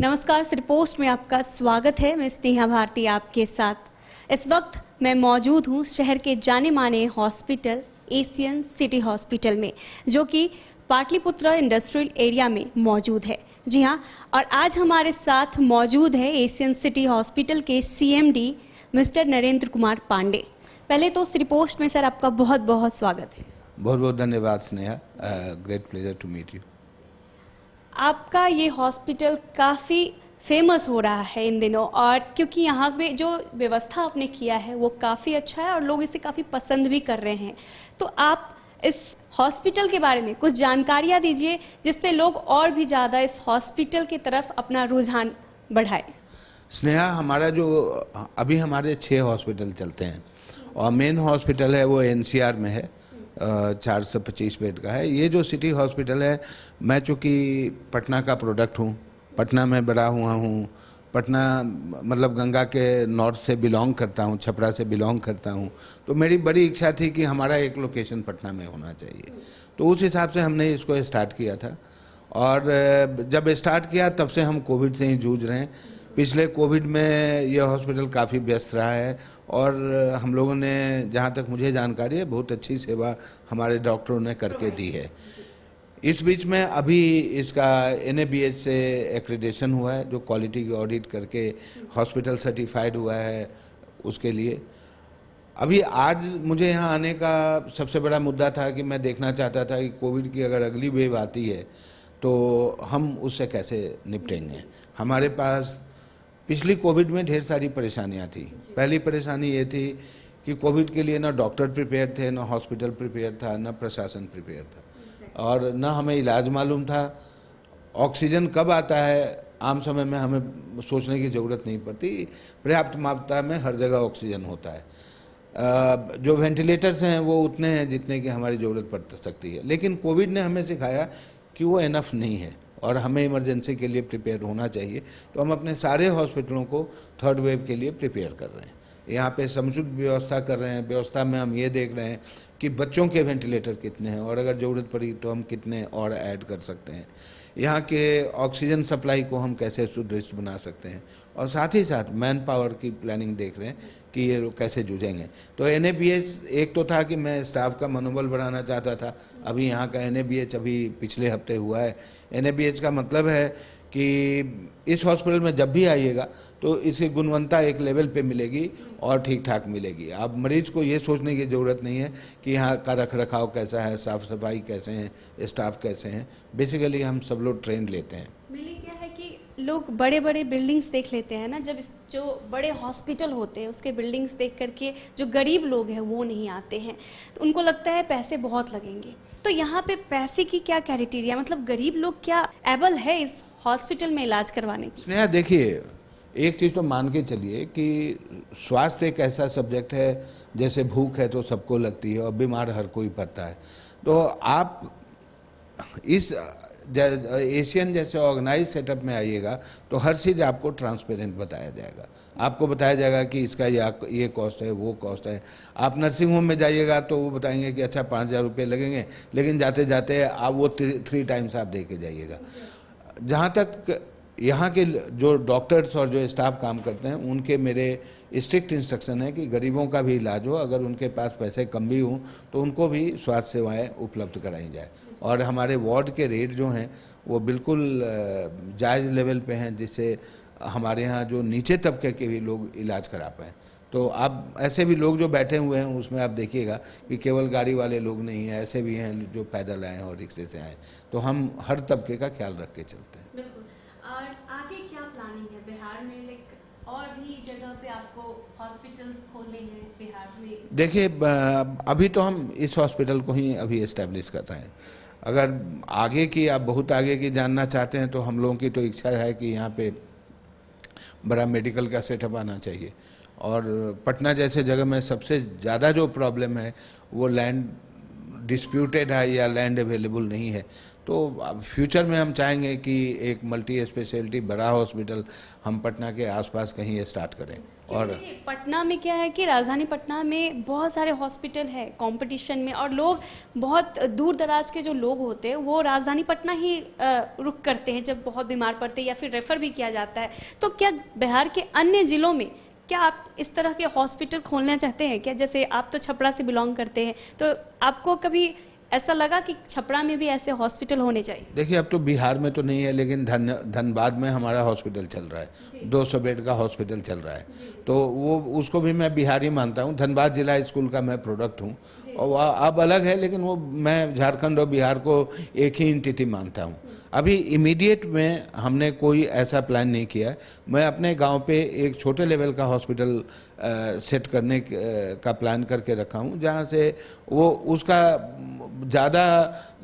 नमस्कार, सिरपोस्ट में आपका स्वागत है। मैं स्नेहा भारती आपके साथ। इस वक्त मैं मौजूद हूँ शहर के जाने माने हॉस्पिटल एशियन सिटी हॉस्पिटल में, जो कि पाटलिपुत्र इंडस्ट्रियल एरिया में मौजूद है। जी हाँ, और आज हमारे साथ मौजूद है एशियन सिटी हॉस्पिटल के सीएमडी मिस्टर नरेंद्र कुमार पांडे। पहले तो सिरपोस्ट में सर आपका बहुत बहुत स्वागत है। बहुत बहुत धन्यवाद Sneha, great pleasure to meet you. आपका ये हॉस्पिटल काफ़ी फेमस हो रहा है इन दिनों, और क्योंकि यहाँ पे जो व्यवस्था आपने किया है वो काफ़ी अच्छा है और लोग इसे काफ़ी पसंद भी कर रहे हैं। तो आप इस हॉस्पिटल के बारे में कुछ जानकारियाँ दीजिए, जिससे लोग और भी ज़्यादा इस हॉस्पिटल की तरफ अपना रुझान बढ़ाए। स्नेहा, हमारा जो अभी हमारे 6 हॉस्पिटल चलते हैं और मेन हॉस्पिटल है वो एनसीआर में है, 425 बेड का है। ये जो सिटी हॉस्पिटल है, मैं चूँकि पटना का प्रोडक्ट हूँ, पटना में बड़ा हुआ हूँ, पटना मतलब गंगा के नॉर्थ से बिलोंग करता हूँ, छपरा से बिलोंग करता हूँ, तो मेरी बड़ी इच्छा थी कि हमारा एक लोकेशन पटना में होना चाहिए। तो उस हिसाब से हमने इसको स्टार्ट किया था, और जब स्टार्ट किया तब से हम कोविड से ही जूझ रहे हैं। पिछले कोविड में यह हॉस्पिटल काफ़ी व्यस्त रहा है और हम लोगों ने, जहाँ तक मुझे जानकारी है, बहुत अच्छी सेवा हमारे डॉक्टरों ने करके दी है। इस बीच में अभी इसका NABH से एक्रीडेशन हुआ है, जो क्वालिटी की ऑडिट करके हॉस्पिटल सर्टिफाइड हुआ है। उसके लिए अभी आज मुझे यहाँ आने का सबसे बड़ा मुद्दा था कि मैं देखना चाहता था कि कोविड की अगर अगली वेव आती है तो हम उससे कैसे निपटेंगे। हमारे पास पिछली कोविड में ढेर सारी परेशानियां थी। पहली परेशानी ये थी कि कोविड के लिए ना डॉक्टर प्रिपेयर थे, ना हॉस्पिटल प्रिपेयर था, ना प्रशासन प्रिपेयर था, और ना हमें इलाज मालूम था। ऑक्सीजन कब आता है आम समय में हमें सोचने की ज़रूरत नहीं पड़ती, पर्याप्त मात्रा में हर जगह ऑक्सीजन होता है। जो वेंटिलेटर्स हैं वो उतने हैं जितने की हमारी ज़रूरत पड़ सकती है, लेकिन कोविड ने हमें सिखाया कि वो इनफ नहीं है और हमें इमरजेंसी के लिए प्रिपेयर होना चाहिए। तो हम अपने सारे हॉस्पिटलों को थर्ड वेव के लिए प्रिपेयर कर रहे हैं। यहाँ पे समुचित व्यवस्था कर रहे हैं। व्यवस्था में हम ये देख रहे हैं कि बच्चों के वेंटिलेटर कितने हैं और अगर ज़रूरत पड़ी तो हम कितने और ऐड कर सकते हैं। यहाँ के ऑक्सीजन सप्लाई को हम कैसे सुदृढ़ बना सकते हैं, और साथ ही साथ मैन पावर की प्लानिंग देख रहे हैं कि ये लोग कैसे जूझेंगे। तो NABH एक तो था कि मैं स्टाफ का मनोबल बढ़ाना चाहता था। अभी यहाँ का NABH अभी पिछले हफ्ते हुआ है। NABH का मतलब है कि इस हॉस्पिटल में जब भी आइएगा तो इसकी गुणवत्ता एक लेवल पे मिलेगी और ठीक ठाक मिलेगी। अब मरीज को ये सोचने की ज़रूरत नहीं है कि यहाँ का रख रखाव कैसा है, साफ़ सफाई कैसे हैं, स्टाफ कैसे हैं। बेसिकली हम सब लोग ट्रेन लेते हैं। क्या है कि लोग बड़े बड़े बिल्डिंग्स देख लेते हैं ना, जब जो बड़े हॉस्पिटल होते हैं उसके बिल्डिंग्स देख करके जो गरीब लोग हैं वो नहीं आते हैं, तो उनको लगता है पैसे बहुत लगेंगे। तो यहाँ पे पैसे की क्या क्राइटेरिया, मतलब गरीब लोग क्या एबल है इस हॉस्पिटल में इलाज करवाने की? स्नेहा, देखिए, एक चीज़ तो मान के चलिए कि स्वास्थ्य एक ऐसा सब्जेक्ट है, जैसे भूख है तो सबको लगती है और बीमार हर कोई पड़ता है। तो आप इस एशियन जैसे ऑर्गेनाइज सेटअप में आइएगा तो हर चीज़ आपको ट्रांसपेरेंट बताया जाएगा। आपको बताया जाएगा कि इसका ये कॉस्ट है, वो कॉस्ट है। आप नर्सिंग होम में जाइएगा तो वो बताएंगे कि अच्छा 5,000 रुपये लगेंगे, लेकिन जाते जाते आप वो 3 टाइम्स आप दे के जाइएगा। जहाँ तक यहाँ के जो डॉक्टर्स और जो स्टाफ काम करते हैं, उनके मेरे स्ट्रिक्ट इंस्ट्रक्शन है कि गरीबों का भी इलाज हो, अगर उनके पास पैसे कम भी हों तो उनको भी स्वास्थ्य सेवाएं उपलब्ध कराई जाए। और हमारे वार्ड के रेट जो हैं वो बिल्कुल जायज़ लेवल पे हैं, जिससे हमारे यहाँ जो नीचे तबके के भी लोग इलाज करा पाएँ। तो आप ऐसे भी लोग जो बैठे हुए हैं उसमें आप देखिएगा कि केवल गाड़ी वाले लोग नहीं हैं, ऐसे भी हैं जो पैदल आए और रिक्शे से आए। तो हम हर तबके का ख्याल रख के चलते हैं। बिल्कुल। और आगे क्या प्लानिंग है बिहार में, लाइक और भी जगह पे आपको हॉस्पिटल्स खोलने हैं बिहार में? देखिए, अभी तो हम इस हॉस्पिटल को ही अभी एस्टेब्लिश कर रहे हैं। अगर आगे की, आप बहुत आगे की जानना चाहते हैं, तो हम लोगों की तो इच्छा है कि यहाँ पे बड़ा मेडिकल का सेटअप आना चाहिए। और पटना जैसे जगह में सबसे ज़्यादा जो प्रॉब्लम है वो लैंड डिस्प्यूटेड है या लैंड अवेलेबल नहीं है। तो फ्यूचर में हम चाहेंगे कि एक मल्टी स्पेशलिटी बड़ा हॉस्पिटल हम पटना के आसपास कहीं स्टार्ट करें और पटना में क्या है कि राजधानी पटना में बहुत सारे हॉस्पिटल है कंपटीशन में, और लोग बहुत दूर दराज के जो लोग होते हैं वो राजधानी पटना ही रुक करते हैं जब बहुत बीमार पड़ते हैं या फिर रेफ़र भी किया जाता है। तो क्या बिहार के अन्य ज़िलों में क्या आप इस तरह के हॉस्पिटल खोलना चाहते हैं क्या? जैसे आप तो छपरा से बिलोंग करते हैं, तो आपको कभी ऐसा लगा कि छपरा में भी ऐसे हॉस्पिटल होने चाहिए? देखिए, अब तो बिहार में तो नहीं है, लेकिन धनबाद में हमारा हॉस्पिटल चल रहा है, 200 बेड का हॉस्पिटल चल रहा है, तो वो उसको भी मैं बिहारी मानता हूँ। धनबाद जिला स्कूल का मैं प्रोडक्ट हूँ, और वह अब अलग है, लेकिन वो मैं झारखंड और बिहार को एक ही एंटिटी मानता हूँ। अभी इमीडिएट में हमने कोई ऐसा प्लान नहीं किया है। मैं अपने गांव पे एक छोटे लेवल का हॉस्पिटल सेट करने का प्लान करके रखा हूँ, जहाँ से वो उसका ज़्यादा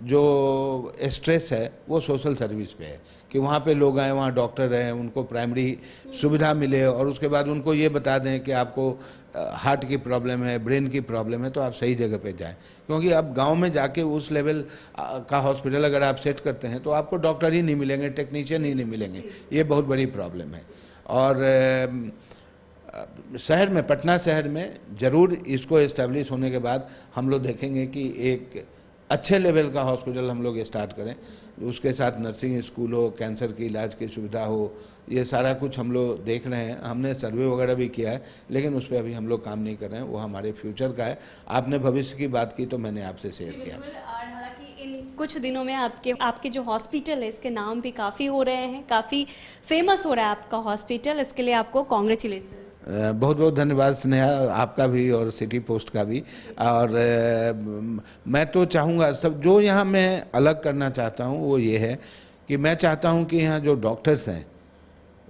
जो स्ट्रेस है वो सोशल सर्विस पे है, कि वहाँ पे लोग आए, वहाँ डॉक्टर हैं, उनको प्राइमरी सुविधा मिले, और उसके बाद उनको ये बता दें कि आपको हार्ट की प्रॉब्लम है, ब्रेन की प्रॉब्लम है, तो आप सही जगह पे जाएं। क्योंकि अब गांव में जाके उस लेवल का हॉस्पिटल अगर आप सेट करते हैं तो आपको डॉक्टर ही नहीं मिलेंगे, टेक्नीशियन ही नहीं मिलेंगे। ये बहुत बड़ी प्रॉब्लम है। और शहर में, पटना शहर में ज़रूर इसको इस्टेब्लिश होने के बाद हम लोग देखेंगे कि एक अच्छे लेवल का हॉस्पिटल हम लोग स्टार्ट करें, उसके साथ नर्सिंग स्कूल हो, कैंसर के इलाज की सुविधा हो, ये सारा कुछ हम लोग देख रहे हैं। हमने सर्वे वगैरह भी किया है, लेकिन उस पर अभी हम लोग काम नहीं कर रहे हैं, वो हमारे फ्यूचर का है। आपने भविष्य की बात की तो मैंने आपसे शेयर किया। हालांकि इन कुछ दिनों में आपके जो हॉस्पिटल है इसके नाम भी काफ़ी हो रहे हैं, काफ़ी फेमस हो रहा है आपका हॉस्पिटल, इसके लिए आपको कॉन्ग्रेचुलेसन। बहुत बहुत धन्यवाद स्नेहा, आपका भी और सिटी पोस्ट का भी। और मैं तो चाहूँगा, सब जो यहाँ मैं अलग करना चाहता हूँ वो ये है कि मैं चाहता हूँ कि यहाँ जो डॉक्टर्स हैं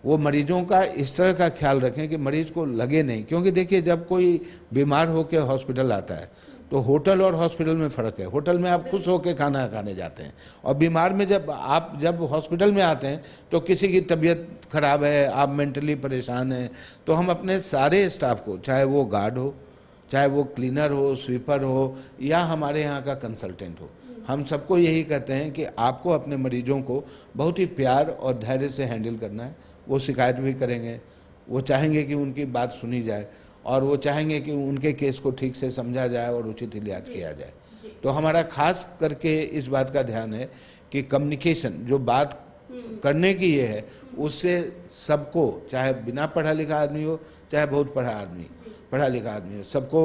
वो मरीजों का इस तरह का ख्याल रखें कि मरीज को लगे नहीं। क्योंकि देखिए, जब कोई बीमार होकर हॉस्पिटल आता है तो होटल और हॉस्पिटल में फ़र्क है। होटल में आप खुश होकर खाना खाने जाते हैं, और बीमार में जब हॉस्पिटल में आते हैं तो किसी की तबीयत खराब है, आप मेंटली परेशान हैं, तो हम अपने सारे स्टाफ को, चाहे वो गार्ड हो, चाहे वो क्लीनर हो, स्वीपर हो, या हमारे यहाँ का कंसल्टेंट हो, हम सबको यही कहते हैं कि आपको अपने मरीजों को बहुत ही प्यार और धैर्य से हैंडल करना है। वो शिकायत भी करेंगे, वो चाहेंगे कि उनकी बात सुनी जाए, और वो चाहेंगे कि उनके केस को ठीक से समझा जाए और उचित इलाज किया जाए। तो हमारा खास करके इस बात का ध्यान है कि कम्युनिकेशन, जो बात करने की ये है, उससे सबको, चाहे बिना पढ़ा लिखा आदमी हो, चाहे बहुत पढ़ा लिखा आदमी हो, सबको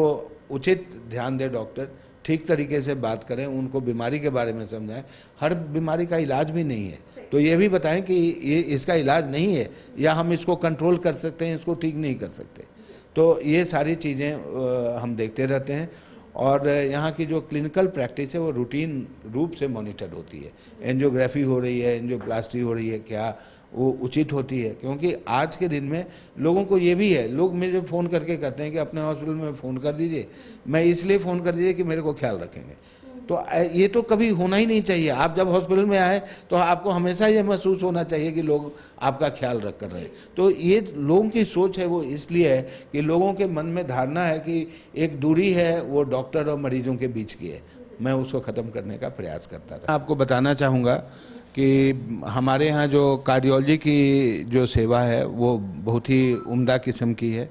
उचित ध्यान दे डॉक्टर, ठीक तरीके से बात करें, उनको बीमारी के बारे में समझाएं। हर बीमारी का इलाज भी नहीं है, तो ये भी बताएं कि ये इसका इलाज नहीं है, या हम इसको कंट्रोल कर सकते हैं, इसको ठीक नहीं कर सकते। तो ये सारी चीज़ें हम देखते रहते हैं। और यहाँ की जो क्लिनिकल प्रैक्टिस है वो रूटीन रूप से मॉनिटर होती है। एंजियोग्राफी हो रही है, एंजियोप्लास्टी हो रही है, क्या वो उचित होती है? क्योंकि आज के दिन में लोगों को ये भी है, लोग मुझे फ़ोन करके कहते हैं कि अपने हॉस्पिटल में फ़ोन कर दीजिए। मैं इसलिए फ़ोन कर दीजिए कि मेरे को ख्याल रखेंगे। तो ये तो कभी होना ही नहीं चाहिए। आप जब हॉस्पिटल में आए तो आपको हमेशा ये महसूस होना चाहिए कि लोग आपका ख्याल रख कर रहे हैं। तो ये लोगों की सोच है, वो इसलिए है कि लोगों के मन में धारणा है कि एक दूरी है वो डॉक्टर और मरीजों के बीच की है। मैं उसको ख़त्म करने का प्रयास करता था। आपको बताना चाहूँगा कि हमारे यहाँ जो कार्डियोलॉजी की जो सेवा है वो बहुत ही उम्दा किस्म की है।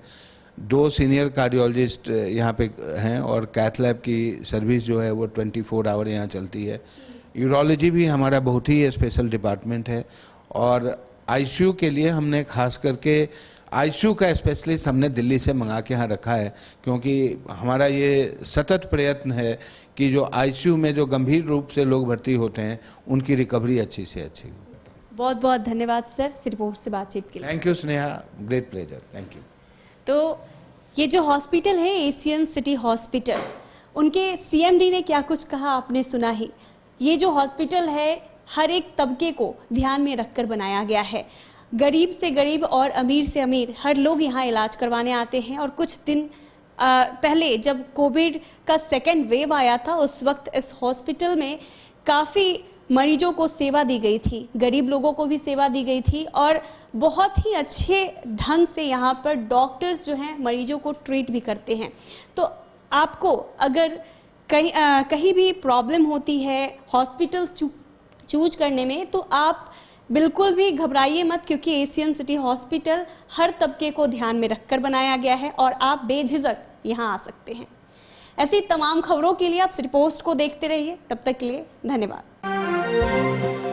2 सीनियर कार्डियोलॉजिस्ट यहाँ पे हैं, और कैथ लैब की सर्विस जो है वो 24 आवर यहाँ चलती है। यूरोलॉजी भी हमारा बहुत ही स्पेशल डिपार्टमेंट है, और आईसीयू के लिए हमने खास करके आईसीयू का स्पेशलिस्ट हमने दिल्ली से मंगा के यहाँ रखा है, क्योंकि हमारा ये सतत प्रयत्न है कि जो आईसीयू में जो गंभीर रूप से लोग भर्ती होते हैं उनकी रिकवरी अच्छी से अच्छी हो। बहुत बहुत धन्यवाद सर रिपोर्ट से बातचीत के लिए। Thank you Sneha, great pleasure, thank you. तो ये जो हॉस्पिटल है एशियन सिटी हॉस्पिटल, उनके सीएमडी ने क्या कुछ कहा आपने सुना ही। ये जो हॉस्पिटल है हर एक तबके को ध्यान में रखकर बनाया गया है। गरीब से गरीब और अमीर से अमीर हर लोग यहाँ इलाज करवाने आते हैं। और कुछ दिन पहले जब कोविड का 2nd वेव आया था, उस वक्त इस हॉस्पिटल में काफ़ी मरीजों को सेवा दी गई थी, गरीब लोगों को भी सेवा दी गई थी, और बहुत ही अच्छे ढंग से यहाँ पर डॉक्टर्स जो हैं मरीजों को ट्रीट भी करते हैं। तो आपको अगर कहीं भी प्रॉब्लम होती है हॉस्पिटल्स चूज करने में, तो आप बिल्कुल भी घबराइए मत, क्योंकि एशियन सिटी हॉस्पिटल हर तबके को ध्यान में रखकर बनाया गया है और आप बेझिझक यहाँ आ सकते हैं। ऐसी तमाम खबरों के लिए आप सिटी पोस्ट को देखते रहिए। तब तक के लिए धन्यवाद।